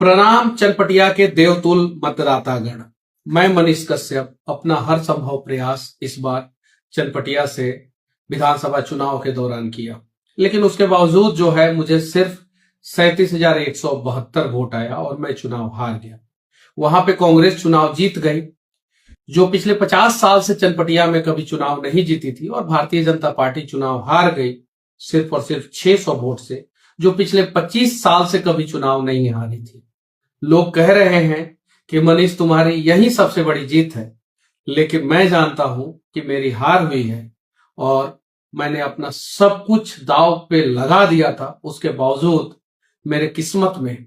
प्रणाम चनपटिया के देवतुल मतदातागण। मैं मनीष कश्यप अपना हर संभव प्रयास इस बार चनपटिया से विधानसभा चुनाव के दौरान किया, लेकिन उसके बावजूद जो है मुझे सिर्फ 37,172 वोट आया और मैं चुनाव हार गया। वहां पे कांग्रेस चुनाव जीत गई, जो पिछले 50 साल से चनपटिया में कभी चुनाव नहीं जीती थी, और भारतीय जनता पार्टी चुनाव हार गई सिर्फ और सिर्फ 600 वोट से, जो पिछले 25 साल से कभी चुनाव नहीं हारी थी। लोग कह रहे हैं कि मनीष तुम्हारी यही सबसे बड़ी जीत है, लेकिन मैं जानता हूं कि मेरी हार हुई है और मैंने अपना सब कुछ दांव पे लगा दिया था। उसके बावजूद मेरे किस्मत में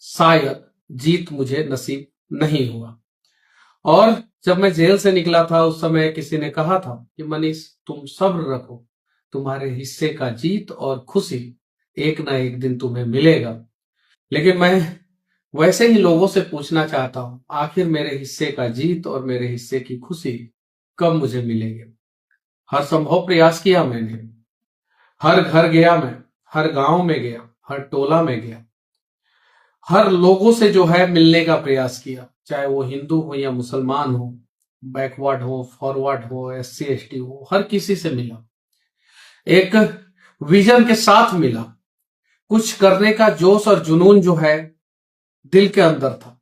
शायद जीत मुझे नसीब नहीं हुआ। और जब मैं जेल से निकला था उस समय किसी ने कहा था कि मनीष तुम सब्र रखो, तुम्हारे हिस्से का जीत और खुशी एक ना एक दिन तुम्हें मिलेगा। लेकिन मैं वैसे ही लोगों से पूछना चाहता हूं, आखिर मेरे हिस्से का जीत और मेरे हिस्से की खुशी कब मुझे मिलेगी? हर संभव प्रयास किया मैंने, हर घर गया मैं, हर गांव में गया, हर टोला में गया, हर लोगों से जो है मिलने का प्रयास किया, चाहे वो हिंदू हो या मुसलमान हो, बैकवर्ड हो, फॉरवर्ड हो, SC ST हो, हर किसी से मिला, एक विजन के साथ मिला। कुछ करने का जोश और जुनून जो है दिल के अंदर था,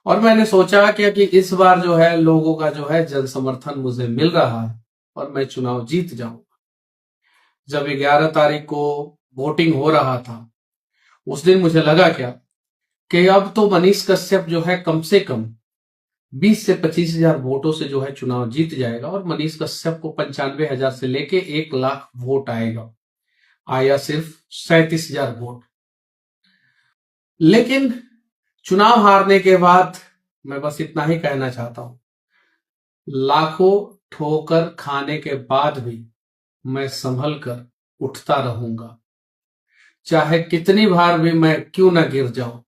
और मैंने सोचा कि इस बार जो है लोगों का जो है जन समर्थन मुझे मिल रहा है और मैं चुनाव जीत जाऊंगा। जब 11 तारीख को वोटिंग हो रहा था, उस दिन मुझे लगा क्या कि अब तो मनीष कश्यप जो है कम से कम 20 से 25,000 वोटों से जो है चुनाव जीत जाएगा, और मनीष कश्यप को 95,000 से लेके 1 लाख वोट आएगा। आया सिर्फ 37,000 वोट। लेकिन चुनाव हारने के बाद मैं बस इतना ही कहना चाहता हूं, लाखों ठोकर खाने के बाद भी मैं संभल कर उठता रहूंगा। चाहे कितनी बार भी मैं क्यों ना गिर जाऊं,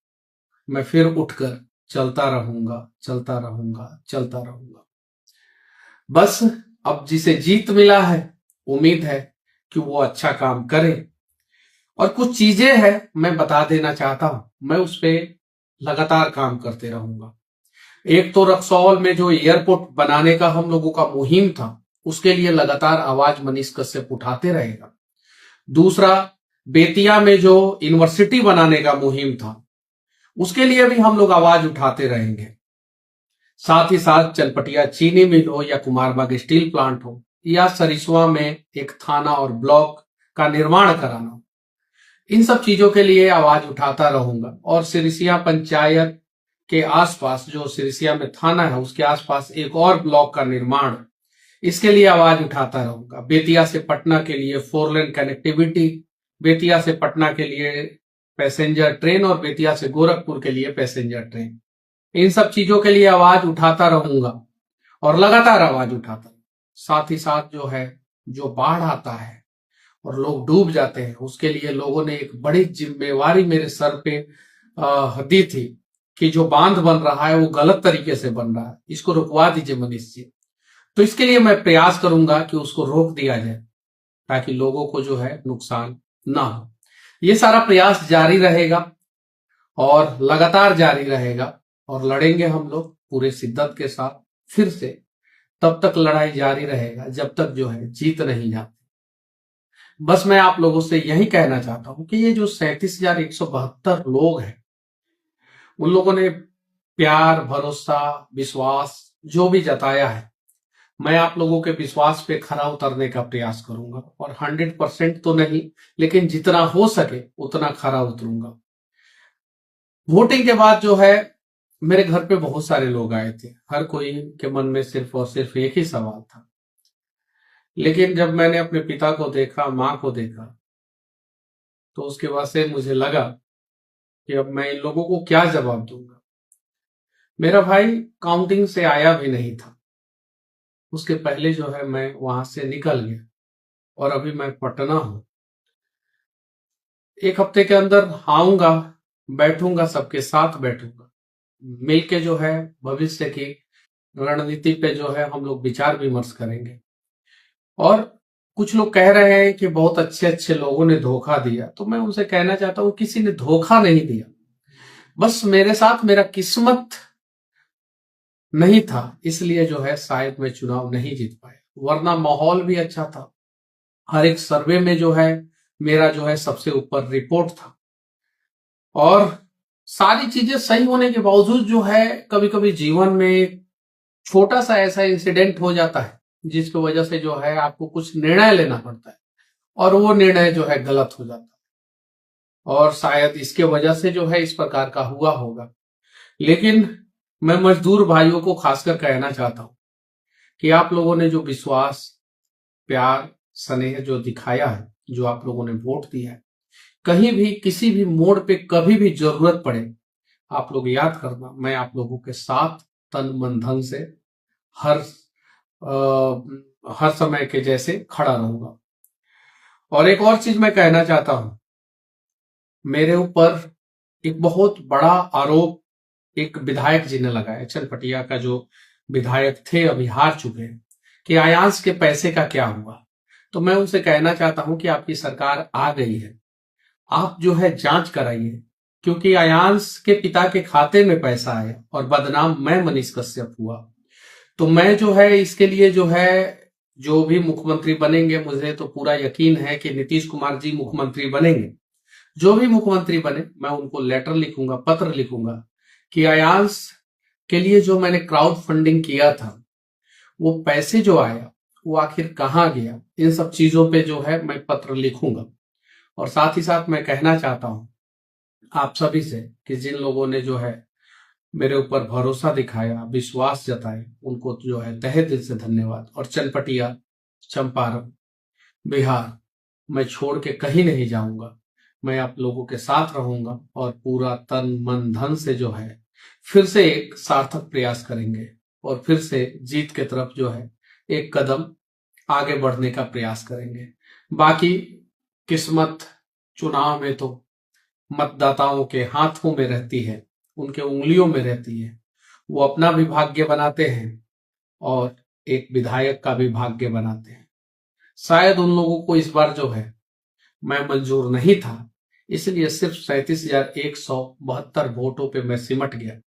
मैं फिर उठकर चलता रहूंगा, चलता रहूंगा, चलता रहूंगा। बस अब जिसे जीत मिला है, उम्मीद है कि वो अच्छा काम करे। और कुछ चीजें हैं मैं बता देना चाहता हूं, मैं उस पर लगातार काम करते रहूंगा। एक तो रक्सौल में जो एयरपोर्ट बनाने का हम लोगों का मुहिम था, उसके लिए लगातार आवाज मनीष कश्यप उठाते रहेगा। दूसरा, बेतिया में जो यूनिवर्सिटी बनाने का मुहिम था, उसके लिए भी हम लोग आवाज उठाते रहेंगे। साथ ही साथ चनपटिया चीनी मिल हो या कुमारबाग स्टील प्लांट हो, या सरिस्वा में एक थाना और ब्लॉक का निर्माण कराना हो, इन सब चीजों के लिए आवाज उठाता रहूंगा। और सिरिसिया पंचायत के आसपास, जो सिरिसिया में थाना है उसके आसपास एक और ब्लॉक का निर्माण, इसके लिए आवाज उठाता रहूंगा। बेतिया से पटना के लिए 4 लेन कनेक्टिविटी, बेतिया से पटना के लिए पैसेंजर ट्रेन और बेतिया से गोरखपुर के लिए पैसेंजर ट्रेन, इन सब चीजों के लिए आवाज उठाता रहूंगा और लगातार आवाज उठाता। साथ ही साथ जो है, जो बाढ़ आता है और लोग डूब जाते हैं, उसके लिए लोगों ने एक बड़ी जिम्मेवारी मेरे सर पे दी थी कि जो बांध बन रहा है वो गलत तरीके से बन रहा है, इसको रुकवा दीजिए मनीष जी। तो इसके लिए मैं प्रयास करूंगा कि उसको रोक दिया जाए, ताकि लोगों को जो है नुकसान ना हो। ये सारा प्रयास जारी रहेगा और लगातार जारी रहेगा, और लड़ेंगे हम लोग पूरे शिद्दत के साथ फिर से। तब तक लड़ाई जारी रहेगा जब तक जो है जीत नहीं जाती। बस मैं आप लोगों से यही कहना चाहता हूं कि ये जो 37,172 लोग हैं, उन लोगों ने प्यार, भरोसा, विश्वास जो भी जताया है, मैं आप लोगों के विश्वास पे खरा उतरने का प्रयास करूंगा। और 100% तो नहीं, लेकिन जितना हो सके उतना खरा उतरूंगा। वोटिंग के बाद जो है मेरे घर पे बहुत सारे लोग आए थे, हर कोई के मन में सिर्फ और सिर्फ एक ही सवाल था। लेकिन जब मैंने अपने पिता को देखा, मां को देखा, तो उसके बाद से मुझे लगा कि अब मैं इन लोगों को क्या जवाब दूंगा। मेरा भाई काउंटिंग से आया भी नहीं था, उसके पहले जो है मैं वहां से निकल गया, और अभी मैं पटना हूं। 1 हफ्ते के अंदर आऊंगा, बैठूंगा, सबके साथ बैठूंगा, मिलके जो है भविष्य की रणनीति पे जो है हम लोग विचार विमर्श करेंगे। और कुछ लोग कह रहे हैं कि बहुत अच्छे अच्छे लोगों ने धोखा दिया, तो मैं उनसे कहना चाहता हूं किसी ने धोखा नहीं दिया। बस मेरे साथ मेरा किस्मत नहीं था, इसलिए जो है शायद मैं चुनाव नहीं जीत पाया, वरना माहौल भी अच्छा था। हर एक सर्वे में जो है मेरा जो है सबसे ऊपर रिपोर्ट था, और सारी चीजें सही होने के बावजूद जो है कभी कभी जीवन में छोटा सा ऐसा इंसिडेंट हो जाता है जिसकी वजह से जो है आपको कुछ निर्णय लेना पड़ता है, और वो निर्णय जो है गलत हो जाता है, और शायद इसके वजह से जो है इस प्रकार का हुआ होगा। लेकिन मैं मजदूर भाइयों को खासकर कहना चाहता हूं कि आप लोगों ने जो विश्वास, प्यार, स्नेह जो दिखाया है, जो आप लोगों ने वोट दिया है, कहीं भी किसी भी मोड़ पे कभी भी जरूरत पड़े, आप लोग याद करना, मैं आप लोगों के साथ तन मन धन से हर हर समय के जैसे खड़ा रहूंगा। और एक और चीज मैं कहना चाहता हूं, मेरे ऊपर एक बहुत बड़ा आरोप एक विधायक जी ने लगाया, चनपटिया का जो विधायक थे, अभी हार चुके हैं, कि आयांश के पैसे का क्या हुआ। तो मैं उनसे कहना चाहता हूं कि आपकी सरकार आ गई है, आप जो है जांच कराइए, क्योंकि आयांश के पिता के खाते में पैसा आया और बदनाम मैं मनीष कश्यप हुआ। तो मैं जो है इसके लिए जो है, जो भी मुख्यमंत्री बनेंगे, मुझे तो पूरा यकीन है कि नीतीश कुमार जी मुख्यमंत्री बनेंगे, जो भी मुख्यमंत्री बने मैं उनको लेटर लिखूंगा, पत्र लिखूंगा कि आयांश के लिए जो मैंने क्राउड फंडिंग किया था, वो पैसे जो आया वो आखिर कहाँ गया, इन सब चीजों पे जो है मैं पत्र लिखूंगा। और साथ ही साथ मैं कहना चाहता हूं आप सभी से कि जिन लोगों ने जो है मेरे ऊपर भरोसा दिखाया, विश्वास जताए, उनको जो है तहे दिल से धन्यवाद। और चनपटिया, चंपारण, बिहार मैं छोड़ के कहीं नहीं जाऊंगा, मैं आप लोगों के साथ रहूंगा, और पूरा तन मन धन से जो है फिर से एक सार्थक प्रयास करेंगे, और फिर से जीत के तरफ जो है एक कदम आगे बढ़ने का प्रयास करेंगे। बाकी किस्मत चुनाव में तो मतदाताओं के हाथों में रहती है, उनके उंगलियों में रहती है, वो अपना भी भाग्य बनाते हैं और एक विधायक का भी भाग्य बनाते हैं। शायद उन लोगों को इस बार जो है मैं मंजूर नहीं था, इसलिए सिर्फ 37,172 वोटों पे मैं सिमट गया।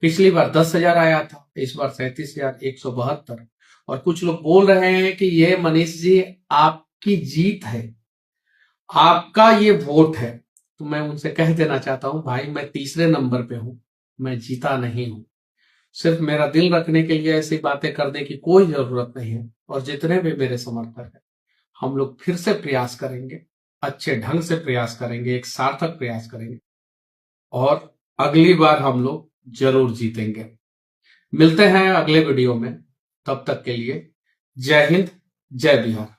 पिछली बार 10,000 आया था, इस बार 37,172। और कुछ लोग बोल रहे हैं कि ये मनीष जी आपकी जीत है, आपका ये वोट है। तो मैं उनसे कह देना चाहता हूं, भाई मैं तीसरे नंबर पे हूं, मैं जीता नहीं हूं। सिर्फ मेरा दिल रखने के लिए ऐसी बातें करने की कोई जरूरत नहीं है। और जितने भी मेरे समर्थक हैं, हम लोग फिर से प्रयास करेंगे, अच्छे ढंग से प्रयास करेंगे, एक सार्थक प्रयास करेंगे, और अगली बार हम लोग जरूर जीतेंगे। मिलते हैं अगले वीडियो में, तब तक के लिए जय हिंद, जय बिहार।